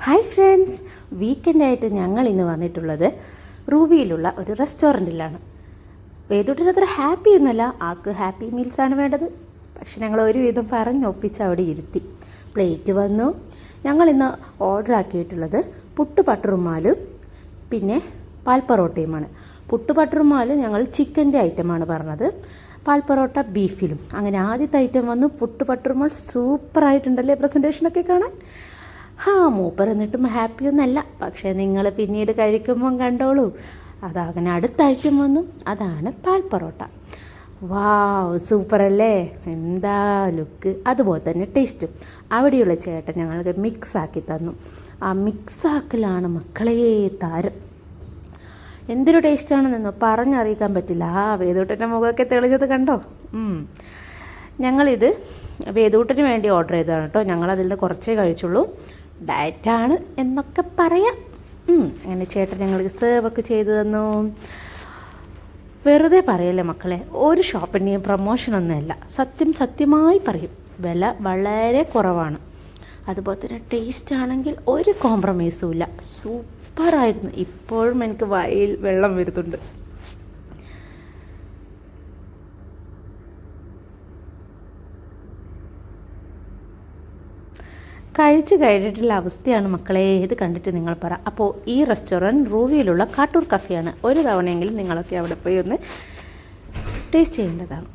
Hi friends, വീക്കെൻഡായിട്ട് ഞങ്ങൾ ഇന്ന് വന്നിട്ടുള്ളത് റൂവിയിലുള്ള ഒരു റെസ്റ്റോറൻറ്റിലാണ്. വേദൂട്ടിന് അത്ര ഹാപ്പി ഒന്നുമല്ല, ആൾക്ക് ഹാപ്പി മീൽസാണ് വേണ്ടത്. പക്ഷെ ഞങ്ങൾ ഒരുവിധം പറഞ്ഞൊപ്പിച്ച് അവിടെ ഇരുത്തി. പ്ലേറ്റ് വന്നു. ഞങ്ങളിന്ന് ഓർഡർ ആക്കിയിട്ടുള്ളത് പുട്ട് പട്ടറുമാലും പിന്നെ പാൽ പൊറോട്ടയുമാണ്. പുട്ട് പട്ടറുമാലും ഞങ്ങൾ ചിക്കൻ്റെ ഐറ്റമാണ് പറഞ്ഞത്, പാൽ പൊറോട്ട ബീഫിലും. അങ്ങനെ ആദ്യത്തെ ഐറ്റം വന്നു പുട്ട് പട്ടറുമാൽ. സൂപ്പറായിട്ടുണ്ടല്ലേ പ്രസൻറ്റേഷനൊക്കെ കാണാൻ. മൂപ്പർ എന്നിട്ടും ഹാപ്പി ഒന്നല്ല, പക്ഷേ നിങ്ങൾ പിന്നീട് കഴിക്കുമ്പം കണ്ടോളൂ. അതങ്ങനെ അടുത്ത ഐറ്റം വന്നു, അതാണ് പാൽ പൊറോട്ട. വാവ്, സൂപ്പറല്ലേ, എന്താ ലുക്ക്, അതുപോലെ തന്നെ ടേസ്റ്റും. അവിടെയുള്ള ചേട്ടൻ ഞങ്ങൾക്ക് മിക്സാക്കി തന്നു. ആ മിക്സാക്കലാണ് മക്കളെ താരം. എന്തൊരു ടേസ്റ്റാണെന്നോ പറഞ്ഞറിയിക്കാൻ പറ്റില്ല. വേദൂട്ടൻ്റെ മുഖമൊക്കെ തെളിഞ്ഞത് കണ്ടോ. ഞങ്ങളിത് വേദൂട്ടിന് വേണ്ടി ഓർഡർ ചെയ്തതാണ് കേട്ടോ. ഞങ്ങളതിൽ നിന്ന് കുറച്ചേ കഴിച്ചുള്ളൂ, ഡയറ്റാണ് എന്നൊക്കെ പറയാം. അങ്ങനെ ചേട്ടൻ ഞങ്ങൾക്ക് സെർവൊക്കെ ചെയ്തു തന്നു. വെറുതെ പറയല്ലേ മക്കളെ, ഒരു ഷോപ്പിൻ്റെയും പ്രൊമോഷനൊന്നുമല്ല, സത്യമായി പറയും. വില വളരെ കുറവാണ്, അതുപോലെ തന്നെ ടേസ്റ്റ് ആണെങ്കിൽ ഒരു കോംപ്രമൈസും ഇല്ല. സൂപ്പറായിരുന്നു. ഇപ്പോഴും എനിക്ക് വായിൽ വെള്ളം വരുന്നുണ്ട്. കഴിച്ച് കഴിഞ്ഞിട്ടുള്ള അവസ്ഥയാണ് മക്കളെ ഇത് കണ്ടിട്ട് നിങ്ങൾ പറ. അപ്പോൾ ഈ റെസ്റ്റോറൻറ്റ് റൂവിയിലുള്ള കാട്ടൂർ കഫേയാണ്. ഒരു തവണയെങ്കിലും നിങ്ങളൊക്കെ അവിടെ പോയി ഒന്ന് ടേസ്റ്റ് ചെയ്യേണ്ടതാണ്.